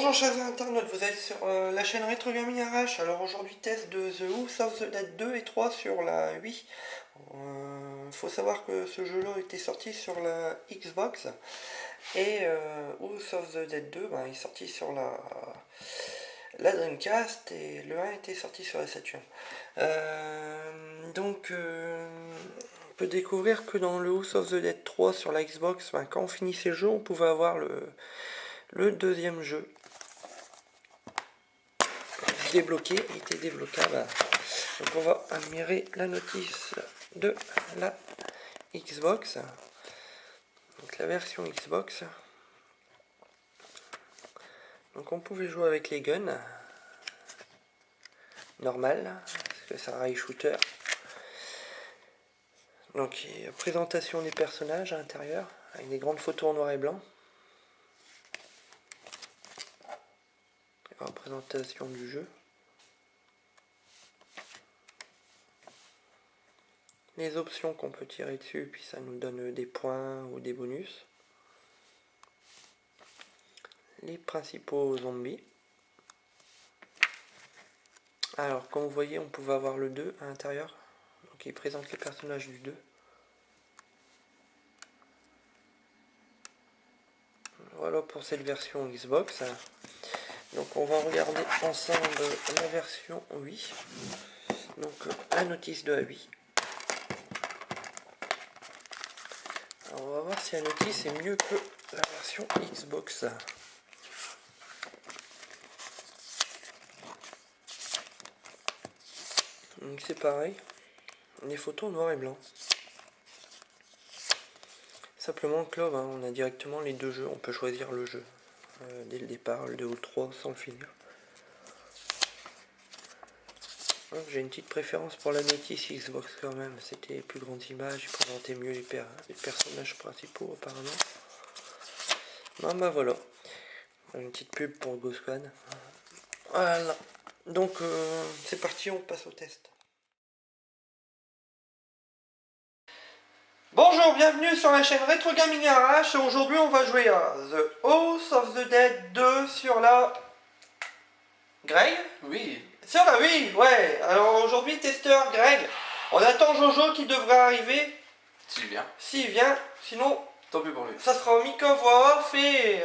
Bonjour chers internautes, vous êtes sur la chaîne Retro Gaming Arrache. Alors aujourd'hui test de The House of the Dead 2 et 3 sur la Wii. Faut savoir que ce jeu-là était sorti sur la Xbox et House of the Dead 2 est sorti sur la Dreamcast et le 1 était sorti sur la Saturn. On peut découvrir que dans le House of the Dead 3 sur la Xbox, quand on finissait le jeu, on pouvait avoir le deuxième jeu débloqué, il était débloquable. Donc on va admirer la notice de la Xbox, donc la version Xbox. Donc on pouvait jouer avec les guns normal, parce que c'est un rail shooter. Donc présentation des personnages à l'intérieur avec des grandes photos en noir et blanc. Représentation du jeu. Les options qu'on peut tirer dessus, puis ça nous donne des points ou des bonus. Les principaux zombies. Alors, comme vous voyez, on pouvait avoir le 2 à l'intérieur. Donc, il présente les personnages du 2. Voilà pour cette version Xbox. Donc, on va regarder ensemble la version Wii. Donc, la notice de la Wii. Alors, on va voir si la notice est mieux que la version Xbox. Donc c'est pareil, les photos noir et blanc. Simplement que là, on a directement les deux jeux, on peut choisir le jeu dès le départ, le 2 ou le 3 sans le finir. J'ai une petite préférence pour la notice Xbox quand même, c'était plus grandes images, il présentait mieux les personnages principaux apparemment. Voilà, une petite pub pour Ghost Squad. Voilà, donc c'est parti, on passe au test. Bonjour, bienvenue sur la chaîne Retro Gaming Arrache. Aujourd'hui on va jouer à The House of the Dead 2 sur la... Greg? Oui. Sur la Wii, ouais. Alors aujourd'hui testeur Greg. On attend Jojo qui devrait arriver. S'il vient. S'il vient, sinon... Tant pis pour lui. Ça sera Mikov off et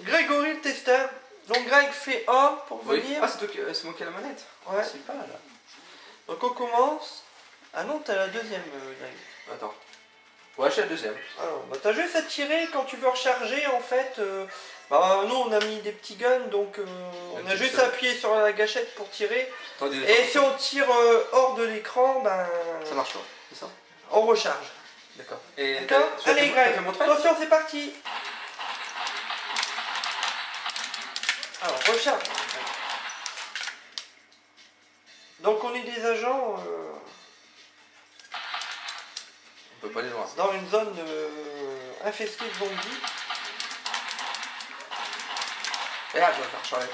Grégory le testeur. Donc Greg fait A pour venir. Ah c'est moi qui ai la manette. Ouais. C'est pas là. Donc on commence. Ah non, t'as la deuxième Greg. Attends. Ouais, je suis la deuxième. Alors, t'as juste à tirer quand tu veux recharger en fait. Nous on a mis des petits guns donc on a juste à appuyer sur la gâchette pour tirer. Et si on tire hors de l'écran, ça marche pas, c'est ça? On recharge. D'accord. D'accord. Allez Greg, attention c'est parti. Alors recharge. Donc on est des agents on peut pas aller loin. Dans une zone infestée de zombies. Et là je vais faire charger.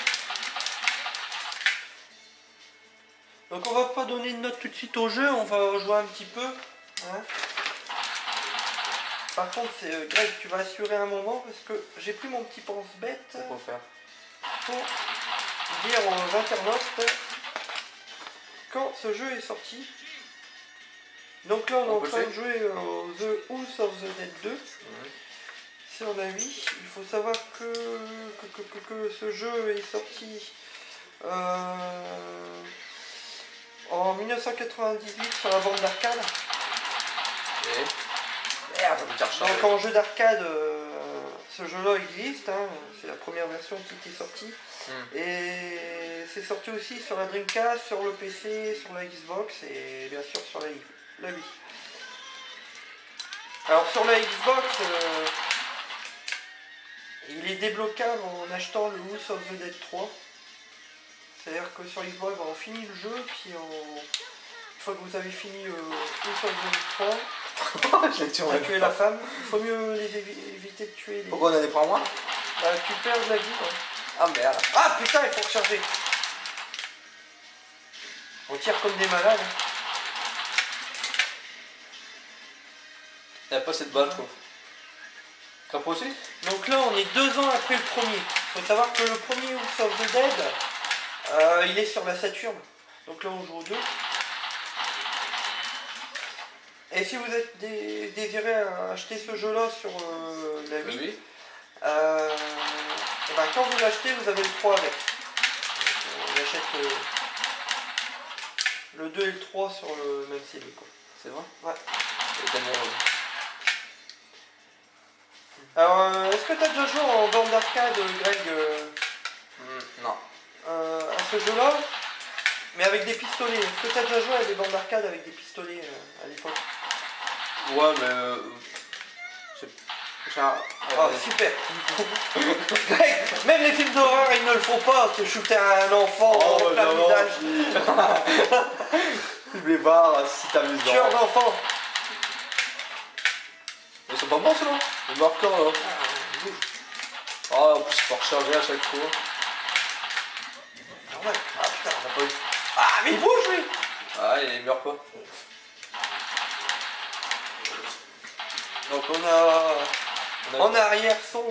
Donc on va pas donner de note tout de suite au jeu, on va jouer un petit peu. Hein. Par contre, Greg, tu vas assurer un moment parce que j'ai pris mon petit pense-bête Pour faire. Pour dire aux internautes quand ce jeu est sorti. Donc là on est en train de jouer au The House of the Dead 2 sur la Wii. Il faut savoir que ce jeu est sorti en 1998 sur la bande d'arcade. Donc en jeu d'arcade, ce jeu-là existe, c'est la première version qui était sortie. Et c'est sorti aussi sur la Dreamcast, sur le PC, sur la Xbox et bien sûr sur la Wii. Alors sur la Xbox, il est débloquable en achetant le House of the Dead 3. C'est-à-dire que sur Xbox, on finit le jeu, puis une fois que vous avez fini House of the Dead 3, on a tué la femme. Il faut mieux éviter de tuer les... Pourquoi on a des points moins? Tu perds de la vie. Ah merde. Ah putain, il faut recharger. On tire comme des malades. Il n'y a pas cette balle, je trouve. Crapaud aussi? Donc là, on est 2 ans après le premier. Il faut savoir que le premier House of the Dead, il est sur la Saturn. Donc là, on joue au 2. Et si vous êtes désiré acheter ce jeu-là sur la Wii, Oui. et ben, quand vous l'achetez, vous avez le 3 avec. Donc, on achète le 2 et le 3 sur le même CD, quoi. C'est vrai? Ouais. Et tellement... Alors, est-ce que tu as déjà joué en borne d'arcade, Greg, non. à ce jeu-là? Mais avec des pistolets. Est-ce que tu as déjà joué à des bornes d'arcade avec des pistolets à l'époque? Ouais, mais... Ah, super. Greg, même les films d'horreur, ils ne le font pas, te shooter un enfant en plein visage. Je vais voir si t'amuses. Tueur d'enfant. Ils sont pas bons, ceux-là? Les marqueurs, là. Ah, en plus, il faut recharger à chaque fois. Normal. Ah putain, on a pas eu. Ah, mais il bouge, lui. Ah, il meurt pas. Donc on a en arrière-son,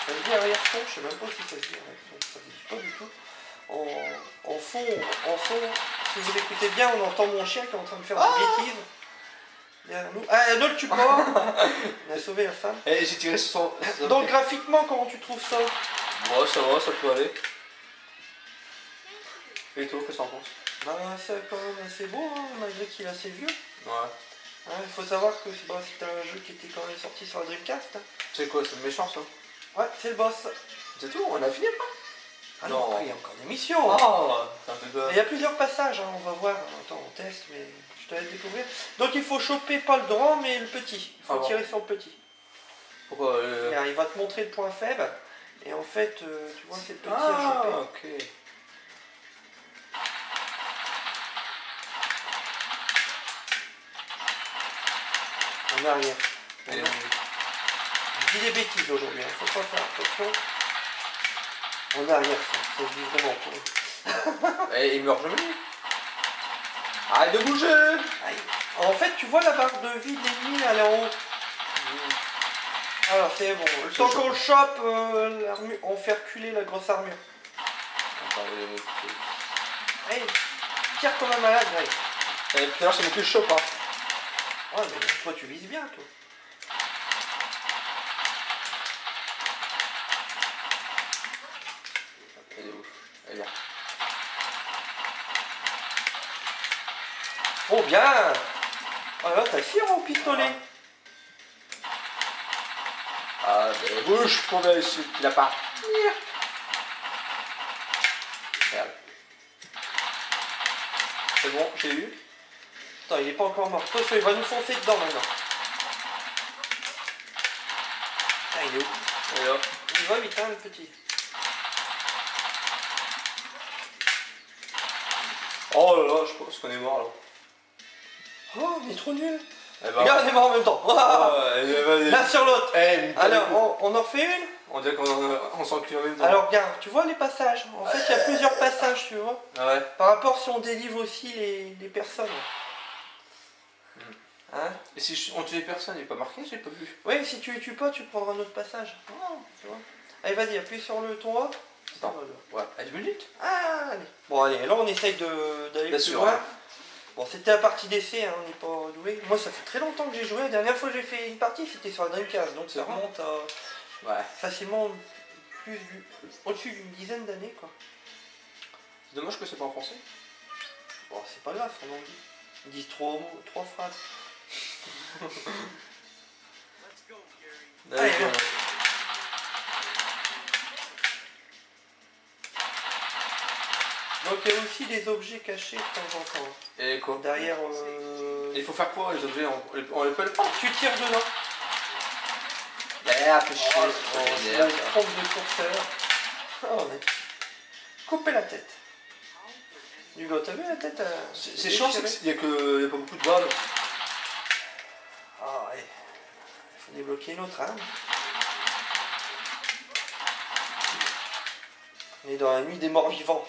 ça se dit arrière-son, je sais même pas si ça se dit arrière-son, ça se dit pas du tout. En fond, si vous l'écoutez bien, on entend mon chien qui est en train de faire des bêtises derrière nous. Ah, ne le tue pas. On a sauvé la femme. Et j'ai tiré sur son... Donc graphiquement, comment tu trouves ça? Ouais, ça va, ça peut aller. Et toi, qu'est-ce que t'en penses? Bah, c'est quand même assez beau, hein, malgré qu'il est assez vieux. Ouais. Hein, il faut savoir que c'était un jeu qui était quand même sorti sur la Dreamcast. Hein. C'est quoi, c'est le méchant, ça? Ouais, c'est le boss. C'est tout, on a fini, pas? Ah Non. non, après, il y a encore des missions. Ah, ça fait peur. Il y a plusieurs passages, hein, on va voir. Attends, on teste, mais je te laisse découvrir. Donc il faut choper pas le grand, mais le petit. Il faut tirer sur le petit. Pourquoi Il va te montrer le point faible. Et en fait, tu vois, c'est le petit à Ah, choper. ok. En arrière. Et Je dis des bêtises aujourd'hui, hein. Faut pas faire attention. En arrière, ça se dit vraiment pas. Et il meurt jamais. Arrête de bouger. Aïe. En fait, tu vois la barre de vie de l'ennemi, elle est en haut. Alors c'est bon. Le temps qu'on le chope, on fait reculer la grosse armure. Hey, tire comme un malade, Greg. Et tout à l'heure, c'est mon plus chaud, hein. Ouais, mais toi tu vises bien, toi. Elle est où? Elle est là. Oh bien. Ah là, t'as tiré au pistolet. Ah, mais bouge pour celui qui l'a pas. Merde. C'est bon, j'ai eu. Attends, il est pas encore mort. Attention, il va nous foncer dedans maintenant. Ah, il est où? Et là. Il va vite, hein, le petit. Oh là là, je pense qu'on est mort là. Oh, on est trop nul. Eh ben, Regarde, on est mort en même temps. L'un sur l'autre. Alors, on en refait une? On dirait qu'on s'encule en même temps. Alors, regarde, tu vois les passages. En fait, il y a plusieurs passages, tu vois. Ah ouais. Par rapport si on délivre aussi les personnes. Hein? Et si on tue les personnes, il n'est pas marqué, j'ai pas vu. Oui, si tu les tues pas, tu prendras un autre passage. Oh, tu vois. Allez, vas-y, appuie sur le ton A. Attends. Ouais, à 10 minutes. Ah, allez. Bon, allez, là, on essaye d'aller Bien plus sûr, loin. hein. Bon, c'était la partie d'essai, hein, on n'est pas doué. Moi, ça fait très longtemps que j'ai joué. La dernière fois que j'ai fait une partie, c'était sur la Dreamcast. Donc, ça remonte à Ouais. facilement au-dessus d'une dizaine d'années, quoi. C'est dommage que c'est pas en français. Bon, c'est pas grave, on en dit. Ils disent trois phrases. Allez, viens. Donc il y a aussi des objets cachés de temps en temps. Et quoi? Derrière... Il faut faire quoi les objets? On les peut le prendre? Tu tires dedans. Merde, fais chier. C'est la trompe de curseur. Oh, on a coupé la tête. Du gars, t'as vu la tête? C'est chiant, c'est qu'il n'y a pas beaucoup de balles. Ah ouais. Il faut débloquer une autre arme. On est dans la nuit des morts vivants.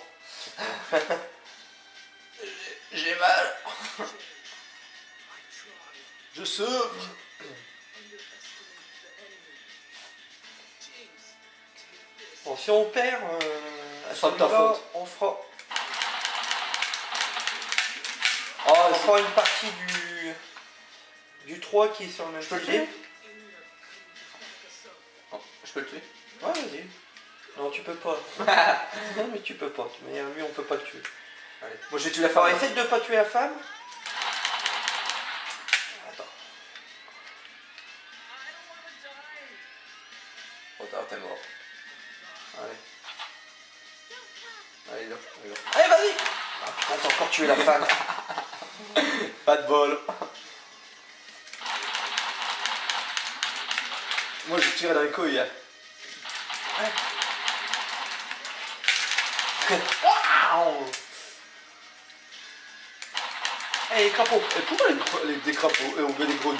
J'ai mal. Je sauve. Bon, si on perd, à Ce sera de ta celui-là, faute. on fera Oh, une partie du 3 qui est sur le même je peux le CD. tuer? Oh, je peux le tuer? Ouais, vas-y. Non, tu peux pas. Non, mais tu peux pas. Mais lui, on peut pas le tuer. Allez. Moi je vais tuer la Alors, femme. essaye de pas tuer la femme. Attends. Oh, t'es mort. Allez. Allez, là. Allez, là. Allez, vas-y. Ah putain, t'as encore tué la femme. Pas de bol. Moi je tire dans les couilles. Hein. Waouh. Allez, les crapauds. Et pourquoi des crapauds on met des grenouilles?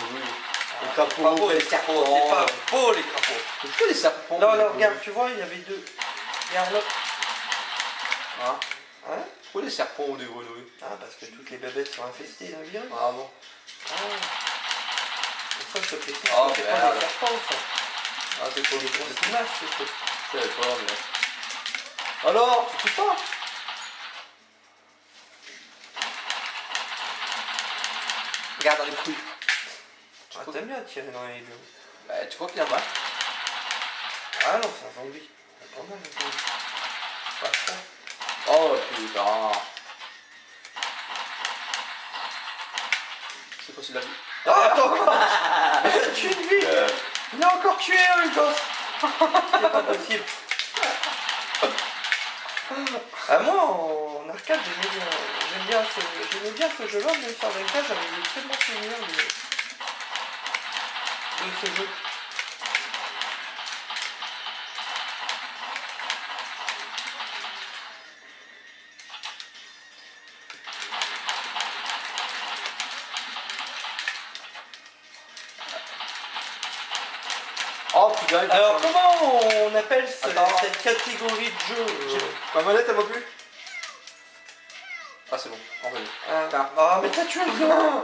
Les Pas crapauds, beau, les les crapauds. serpents. C'est pas beau, les crapauds. Pourquoi les serpents? Non, les non, grenouilles? regarde, tu vois, il y avait deux. Regarde là. Hein? Hein? Pourquoi les serpents ont des grenouilles? Ah, parce que toutes les bébêtes sont infestées d'un virus. Ah bon? Ah. Et ça, c'est précis. Oh, C'est pas merde. des serpents, ça. Ah c'est quoi? C'est des grosses images, ce truc. Je savais pas, mais... Alors, tu tues pas? Regarde dans les couilles. Ah, t'aimes bien tirer dans les lieux. Bah, tu crois qu'il y a mal? Ah non, c'est un zombie. C'est pas mal, un zombie. Pas trop. Oh putain. C'est quoi, c'est de la vie? Ah, attends, mais ça tue une vie. Il a encore tué un, le gosse. C'est pas possible. Ah, moi, en arcade, j'aimais bien ce jeu-là, mais sur 24, j'avais eu très bons souvenirs de ce jeu. Oh putain. Alors, comment on appelle Attends. cette catégorie de jeu Ma manette elle va plus? Ah c'est bon, on revient. Ah, mais t'as tué le gars.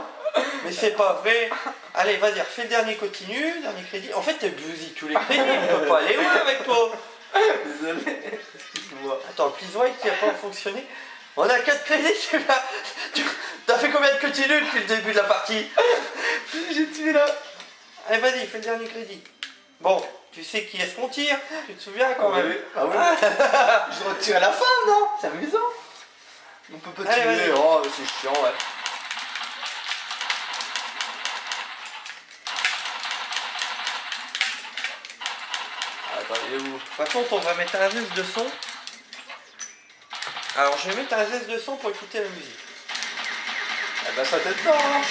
Mais c'est pas vrai. Allez, vas-y, refais le dernier continu, dernier crédit. En fait, t'as bousillé tous les crédits, on peut pas aller loin avec toi. Désolé. Excuse-moi. Attends, Please White qui a pas fonctionné. On a 4 crédits, c'est là. T'as fait combien de continus depuis le début de la partie? J'ai tué là. Allez, vas-y, fais le dernier crédit. Bon, tu sais qui est-ce qu'on tire? Tu te souviens quand même? Ah oui. Je dois tirer à la fin, non? C'est amusant. On peut pas Allez, tirer. vas-y. Oh, c'est chiant, ouais. Attends, il est où? Par contre, on va mettre un zeste de son. Alors, je vais mettre un zeste de son pour écouter la musique. Eh ben, ça t'aide pas, hein.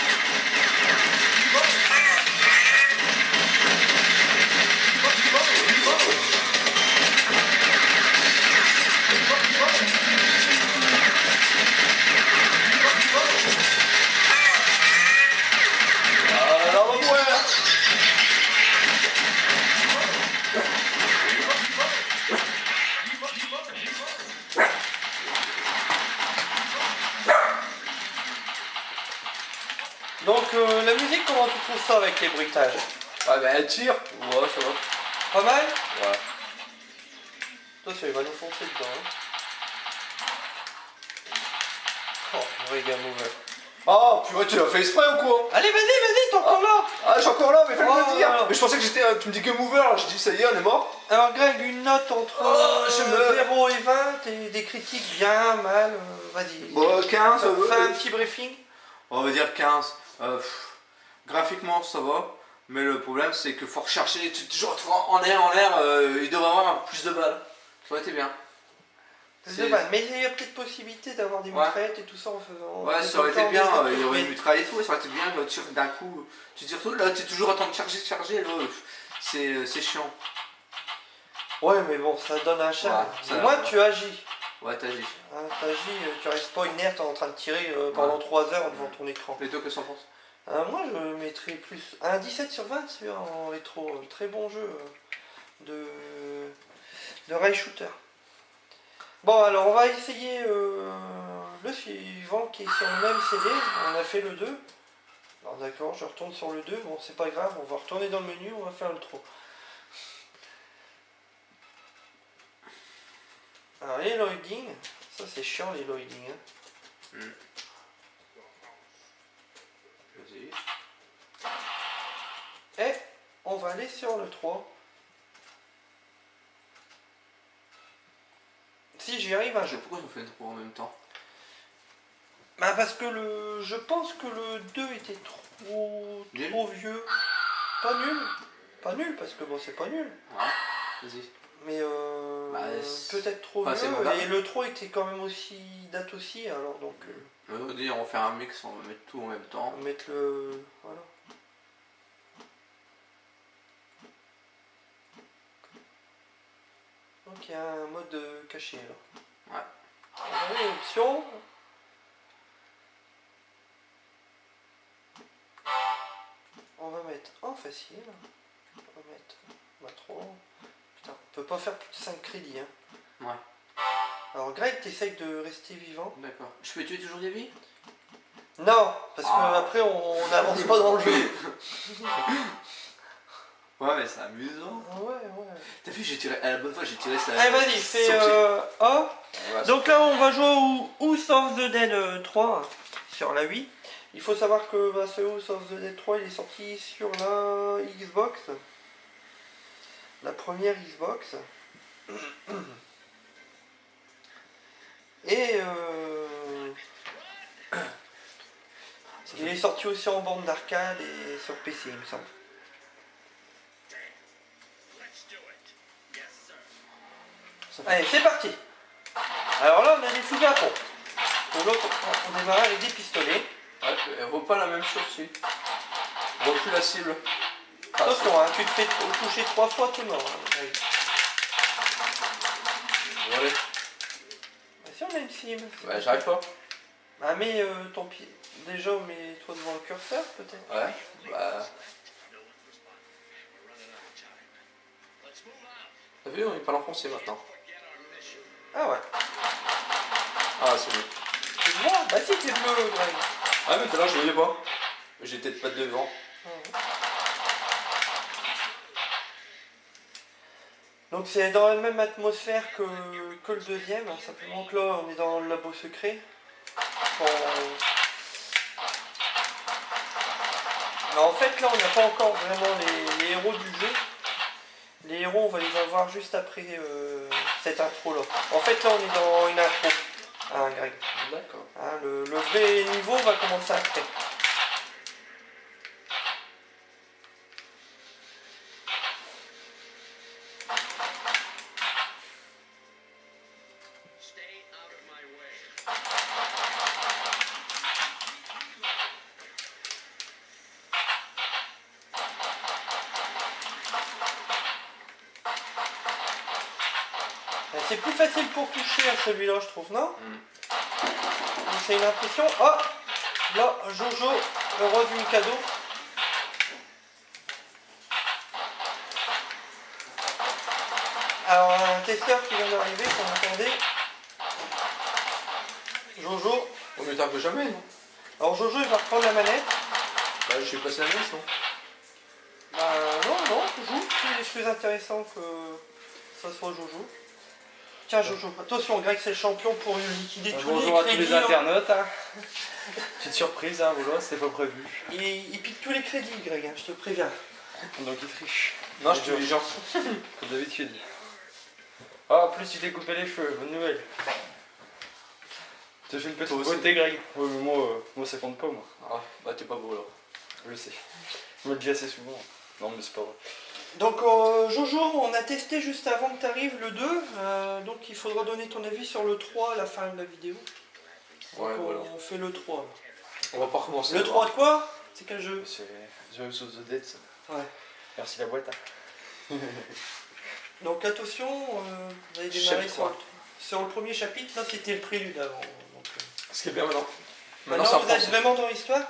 Ah, là, on va mourir. Donc, la musique, comment tu trouves ça avec les bruitages? Ouais, ben, elle tire. Ouais, ça va. Pas mal? Ouais. Attention, il va nous foncer dedans. Hein. Oh, vrai game over. Oh, purée, tu l'as fait exprès ou quoi? Allez, vas-y, t'es encore là. Ah, je suis encore là, mais fais-le Oh, me dire. non. Mais je pensais que j'étais. Tu me dis game over, je dis ça y est, on est mort. Alors, Greg, une note entre Oh, je meurs. 0 et 20, et des critiques bien, mal, vas-y. Bon, 15. Fais un petit briefing. On va dire 15. Graphiquement, ça va. Mais le problème, c'est qu'il faut rechercher toujours en l'air. Il devrait avoir plus de balles. Ça aurait été bien. C'est- Mais il y a peut-être possibilité d'avoir des Ouais. mitraillettes et tout ça en faisant. Ouais, ça aurait été bien. Il y aurait une mitraille et tout. Ça aurait été bien. D'un coup, tu tires tout. Là, tu es toujours en train de charger. Là, c'est chiant. Ouais, mais bon, ça donne un charme. Ouais, ça- Mais moi, tu agis. Ouais, t'as dit. Hein, t'agis, tu restes pas inerte en train de tirer pendant 3 heures devant ton écran. Et toi, qu'est-ce que t'en penses? Moi, je mettrais plus un 17 sur 20 celui-là en rétro. Très bon jeu de rail shooter. Bon, alors on va essayer le suivant qui est sur le même CD. On a fait le 2. Alors d'accord, je retourne sur le 2. Bon, c'est pas grave, on va retourner dans le menu, on va faire le 3. Alors les loadings, ça c'est chiant les loadings. Hein. Vas-y. Et on va aller sur le 3. Si j'y arrive un Je sais jour. pourquoi on fait 3 en même temps. Bah parce que je pense que le 2 était trop vieux. Pas nul. Pas nul parce que bon c'est pas nul. Ouais, vas-y. Mais Bah, peut-être trop c'est vieux. moderne. Et le 3 était quand même aussi date aussi alors donc On va dire on va faire un mix, on va mettre tout en même temps. on va mettre le. Voilà. Donc il y a un mode caché là. Ouais. Allez, option. On va mettre en facile. On va mettre ma 3. Putain, on peut pas faire plus de 5 crédits. Hein. Ouais. Alors Greg, t'essayes de rester vivant. D'accord. Je peux tuer toujours des vies? Non, parce que après on n'avance pas dans le jeu. Ouais, mais c'est amusant. Ouais, ouais. T'as vu, j'ai tiré à la bonne fois, j'ai tiré ça. Allez, vas-y, fais A. Ouais, Donc là, on va jouer au House of the Dead 3 sur la Wii. Il faut savoir que ce House of the Dead 3 il est sorti sur la Xbox. La première Xbox. Et il est sorti aussi en bande d'arcade et sur PC, il me semble. Allez, c'est parti. Alors là, on a des fusils à pompe. Pour l'autre, on démarre avec des pistolets. Ouais, elle vaut pas la même chose, si. On voit plus la cible. Attention, hein, tu te fais toucher 3 fois, t'es mort. Hein. Allez. Bah, si on a une cible. Ouais, j'arrive pas. Bah, mets ton pied. Déjà, mets-toi devant le curseur, peut-être. Ouais, bah. T'as vu, on est pas l'enfoncer maintenant. Ah ouais. Ah, c'est bon. Tu le vois? Bah si, t'es bleu, Greg. Ah, mais tout à l'heure, je voyais pas. J'ai peut-être pas de devant. Donc c'est dans la même atmosphère que le deuxième, hein, simplement que là on est dans le labo secret. Alors, en fait là on n'a pas encore vraiment les héros du jeu. Les héros on va les avoir juste après cette intro là. En fait là on est dans une intro, hein, Greg. D'accord. Hein, le vrai niveau va commencer après. C'est plus facile pour toucher à celui-là, je trouve, non? C'est une impression. Oh! Là, Jojo, le roi du Mikado. Alors, un testeur qui vient d'arriver, qu'on attendait. Jojo. On ne tarde jamais, non? Alors, Jojo, il va reprendre la manette. Bah, je suis passé la messe, non? Bah, non, joue. C'est plus intéressant que ça soit Jojo. Tiens Jojo, attention, Greg c'est le champion pour liquider tous les crédits. Bonjour à tous les internautes. Hein. Petite surprise, hein, voilà, c'était pas prévu. Il pique tous les crédits, Greg, hein, je te préviens. Donc il triche. Non, je tue les gens. Comme d'habitude. Ah, en plus tu t'es coupé les cheveux, bonne nouvelle. Tu as fait une petite beauté, Greg. Ouais, mais moi ça compte pas, moi. Ah, bah t'es pas beau là. Je le sais. Je me le dis assez souvent. Non, mais c'est pas vrai. Donc Jojo, on a testé juste avant que tu arrives le 2, donc il faudra donner ton avis sur le 3 à la fin de la vidéo. Ouais, donc, voilà. On fait le 3. On va pas recommencer. Le 3 de quoi? C'est quel jeu? C'est The House of the Dead, ça. Ouais. Merci la boîte. Hein. Donc attention, vous allez démarrer sur le premier chapitre, là c'était le prélude avant. Donc, Ce qui est bien maintenant. maintenant ça vous êtes vraiment dans l'histoire.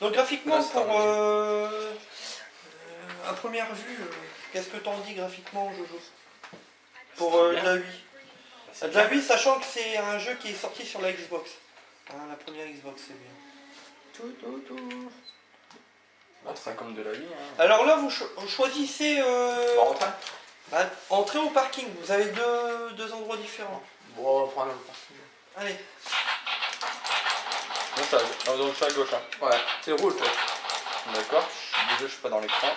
Donc graphiquement, Là, c'est pour à première vue, qu'est-ce que t'en dis graphiquement, Jojo? Pour la Wii. De la Wii, sachant que c'est un jeu qui est sorti sur la Xbox. Hein, la première Xbox, c'est bien. Bah, c'est comme de la vie. Hein. Alors là, vous choisissez On va rentrer. entrée au parking. Vous avez deux endroits différents. Bon, on va prendre le parti. Allez. Donc je suis à gauche. Hein. Ouais, c'est le rouge, toi. D'accord. Désolé, je suis pas dans l'écran.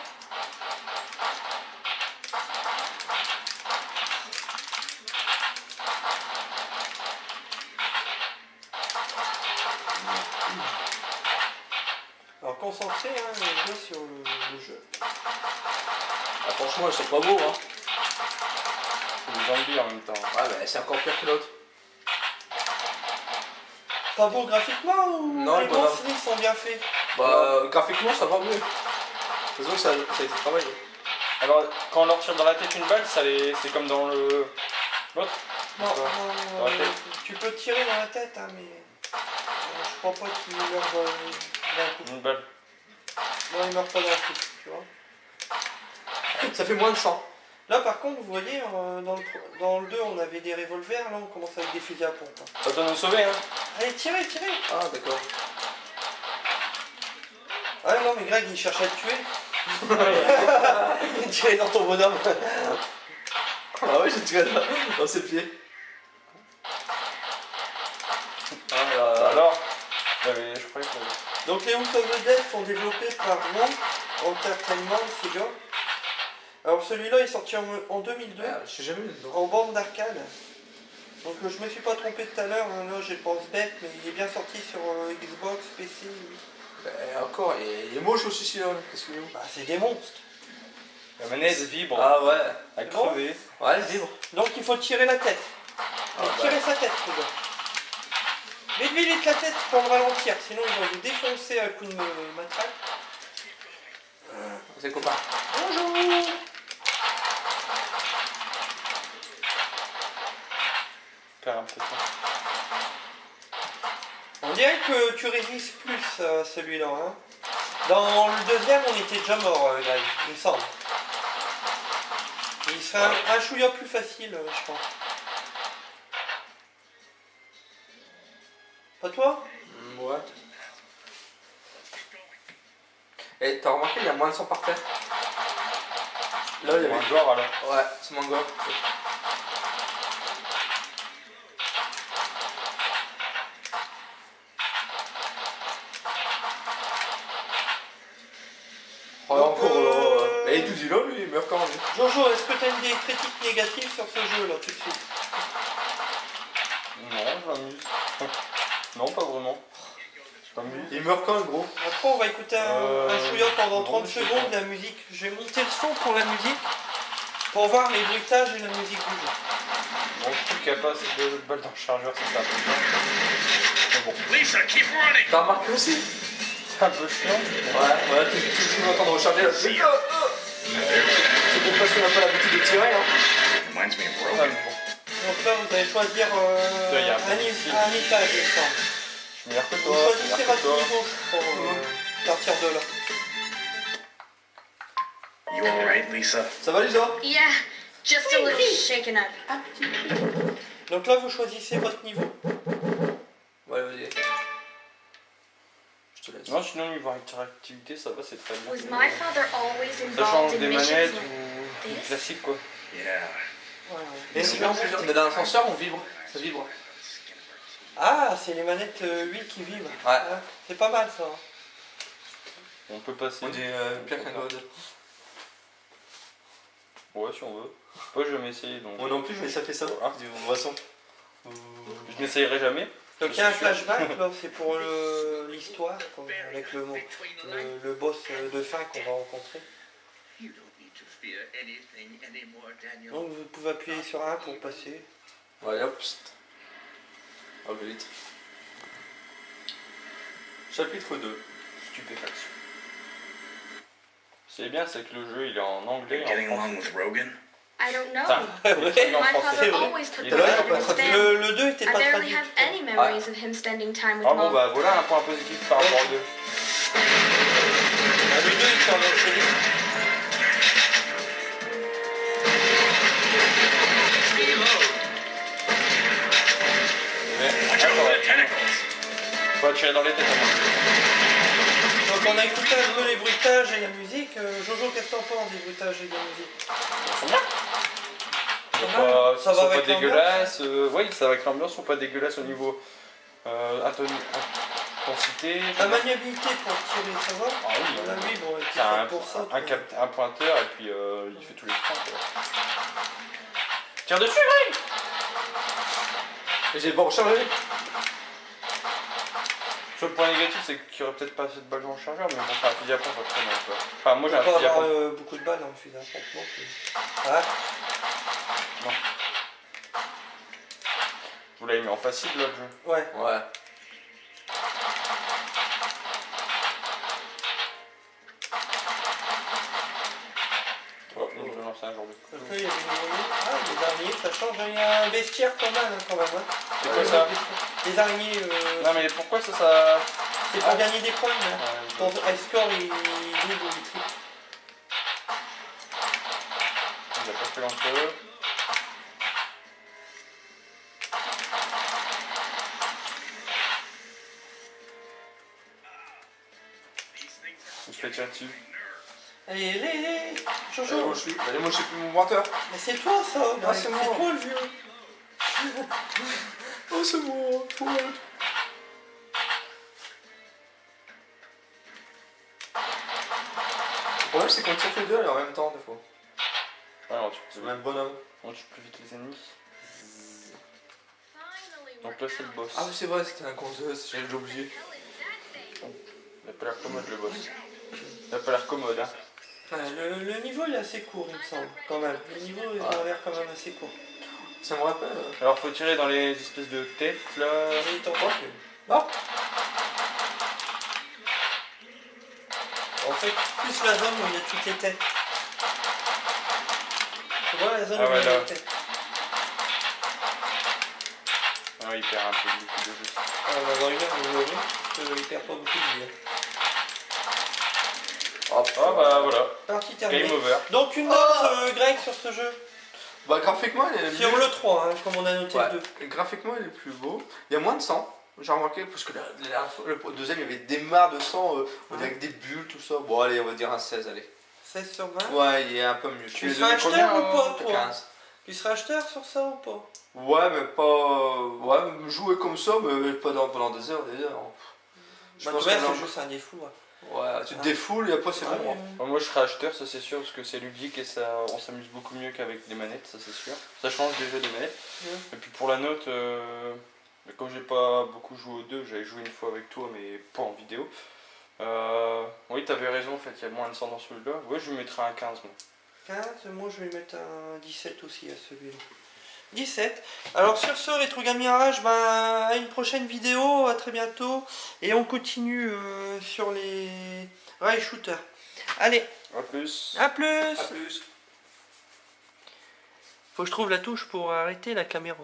Alors concentré, hein, jouer sur le jeu. Ah, franchement, ils sont pas beaux, hein. C'est des zombies en même temps. Ouais, mais c'est encore pire que l'autre. Pas beau graphiquement ou Non, les le bonhomme. graphismes sont bien faits? Bah, graphiquement, ça va mieux. De toute façon, ça a été travaillé. Alors, quand on leur tire dans la tête une balle, c'est comme dans le... l'autre. Non, D'accord. non, Dans la tête. tu peux tirer dans la tête, hein, mais je crois pas qu'il meurt d'un coup. Une balle. Non, il meurt pas d'un coup, tu vois. Ça fait moins de 100. Là, par contre, vous voyez, dans le 2, on avait des revolvers, là, on commence avec des fusils à pompe. Hein. Ça doit nous sauver, hein. Allez, tirez, tirez! Ah, d'accord. Ah non, mais Greg, il cherche à te tuer. Il tirait dans ton bonhomme. Ah ouais, j'ai tiré dans ses pieds. Alors je croyais que... Donc, les House of the Dead sont développés par Wong Entertainment, Sega. Alors, celui-là est sorti en 2002. Ah, je sais jamais vu dedans. En bande d'arcade. Donc je me suis pas trompé tout à l'heure, hein, là je pense bête, mais il est bien sorti sur Xbox, PC. Bah, encore, il est moche aussi celui-là. Qu'est-ce qu'il est où? Bah c'est des monstres. La manette vibre. Ah ouais. À bon crever. Ouais, il vibre. Donc il faut tirer la tête. Ah, Tirer sa tête, les gars. Mettez vite la tête pour le ralentir, sinon ils vont vous défoncer à coup de matraque. C'est copain. Bonjour. Faire un peu de temps. On dirait que tu résistes plus à celui-là. Hein. Dans le deuxième, on était déjà mort, Greg, il me semble. Il serait un chouïa plus facile, je pense. Pas toi? Ouais. Et t'as remarqué, il y a moins de sang par terre. Là, il y avait... un joueur alors. Ouais, c'est moins gore. Oh, encore là. Et il tout dit là, lui, il meurt quand même. Jojo, est-ce que tu as une des critiques négatives sur ce jeu là tout de suite? Non, je m'amuse. Non, pas vraiment. Je m'amuse. Il meurt quand, gros? Après, on va écouter un chouïa pendant non, 30 je sais secondes pas. la musique. Je vais monter le son pour la musique pour voir les bruitages et la musique du jeu. Bon, je trouve qu'il n'y a pas assez de balles dans le chargeur, c'est un peu chiant. Mais bon, Lisa, keep running. T'as remarqué aussi? c'est un peu chiant. Ouais, tu toujours entendre recharger là. C'est peut-être parce qu'on n'a pas l'habitude de tirer, hein. Reminds me of Ah, Rogan. mais bon. Donc là, vous allez choisir il y a un peu de fil. un étage, il me semble. Je suis meilleur que Vous toi. choisissez meilleur que votre toi. niveau pour partir de là. You alright, Lisa? Ça va, Lisa? Yeah, just a little shaken up. Donc là, vous choisissez votre niveau. Ouais, vas-y. Je te laisse. Non, sinon, niveau interactivité, ça va, c'est très bien. Was my father always Ça involved change in des missions manettes like ou du this? classique, quoi. Yeah. Et si bien, on est dans l'ascenseur, on vibre. Ça vibre. Ah, c'est les manettes 8 qui vibrent. Ouais. Ah, c'est pas mal ça. On peut passer. On dit pire qu'un god. Ouais, si on veut. Moi, je vais m'essayer, donc. Moi non plus, mais ça fait ça. Voilà. De toute façon. Je n'essayerai jamais. Donc il y a un flashback là, c'est pour l'histoire, quoi, avec le boss de fin qu'on va rencontrer. You don't need to fear anything anymore, Daniel. Donc vous pouvez appuyer sur un pour passer. Ouais, hop. pst. Hop, vite. Chapitre 2. Stupéfaction. C'est bien, c'est que le jeu il est en anglais. Getting En along with Rogan? I don't know. Enfin, il est Ouais. en My français. father vrai. always took Il the est là, lead il a in pas his band. Le 2 était I pas barely traduit. have any memories of him spending time with Ah bon, mom. bah voilà un point positif par rapport au 2. Ah, le 2 il s'en est accéléré. Watch out for the tentacles! Faut tirer dans les têtes. Donc on a écouté un peu les bruitages et la musique. Jojo, qu'est-ce que t'en penses des bruitages et de la musique? Ils sont bien. pas, Ça va sont pas avec dégueulasses. Oui, ça va avec l'ambiance, sont pas dégueulasses au niveau intensité. La maniabilité pour tirer, ça va? Ah oui, Ah oui, bon, elle est c'est un, faite pour ça. quoi. un pointeur et puis il fait tous les points. Tire dessus, Greg! Et j'ai pas rechargé. Seul point négatif, c'est qu'il n'y aurait peut-être pas assez de balles dans le chargeur, mais bon, c'est un fusil à pompe après, donc, enfin, moi j'ai un On peut fusil à avoir pompe. beaucoup de balles dans le fusil à pompe non plus. Ah, Vous l'avez mis en facile, là, le jeu. ouais. Ouais. Oh, je vais lancer un genre de. Donc là, il y avait une araignée. Ah, les araignées, ça change. Il y a un bestiaire pas mal quand même. Hein. C'est quoi ça? Les araignées, Non, mais pourquoi ça. c'est pour gagner des points. Là. Ouais, Ton high score, il double ou il triple. il a pas fait l'entre-eux. Je fais tirer dessus. Allez, Jojo. Allez, moi je suis plus mon pointeur. Mais c'est toi ça, Greg. c'est C'est moi. toi le vieux. Oh, c'est moi. Le problème, c'est qu'on tire les deux en même temps, des fois. Ouais, alors, tu C'est le même bonhomme. on tue plus vite les ennemis. Finally, Donc we're là, c'est le out. boss. Ah oui, c'est vrai, c'était un conceuse, j'avais déjà oublié. Il a pas l'air commode, le boss. Il a pas l'air commode, hein. Ouais, le niveau il est assez court, il me semble, quand même. Le niveau il a l'air quand même assez court. Ça me rappelle. Alors, faut tirer dans les espèces de têtes, là. Et il t'en prend plus. Ah. En fait, plus la zone où il y a toutes les têtes. Tu vois la zone Ah où ouais, il y a là. les têtes. Ah, il perd un peu beaucoup de jeu. Ah, on va avoir une heure de jouer, parce qu'il perd pas beaucoup de vie. hein. Oh, Ah bah voilà, Partie terminée. game over. Donc une note, Greg, sur ce jeu. Bah, graphiquement, il est Sur mieux. le 3, hein, comme on a noté Ouais. le 2. Et graphiquement, il est plus beau. Il y a moins de sang. J'ai remarqué, parce que le deuxième, il y avait des mares de sang, on dirait avec des bulles, tout ça. Bon, allez, on va dire un 16, allez. 16 sur 20. Ouais, il est un peu mieux. Tu lui ai seras donné acheteur combien, ou pas, toi 15. Tu seras acheteur sur ça ou pas? Ouais, mais pas. Ouais, jouer comme ça, mais pas pendant des heures, des heures. Je Bah, pense ouais, que ce là- jeu, c'est un défaut. Ouais. Ouais, tu te défoules et après c'est bon. hein. Bon, moi je serai acheteur, ça c'est sûr, parce que c'est ludique et ça, on s'amuse beaucoup mieux qu'avec des manettes, ça c'est sûr. Ça change déjà des manettes. Ouais. Et puis pour la note, comme j'ai pas beaucoup joué aux deux, j'avais joué une fois avec toi, mais pas en vidéo. Oui, t'avais raison, en fait, il y a moins de sang dans celui-là. Ouais, je lui mettrais un 15. Moi. 15, moi je vais mettre un 17 aussi à celui-là. 17. Alors sur ce, Retro Gaming Garage, ben, à une prochaine vidéo, à très bientôt. Et on continue sur les rail shooters. Allez, A plus. à plus. A plus. Faut que je trouve la touche pour arrêter la caméra.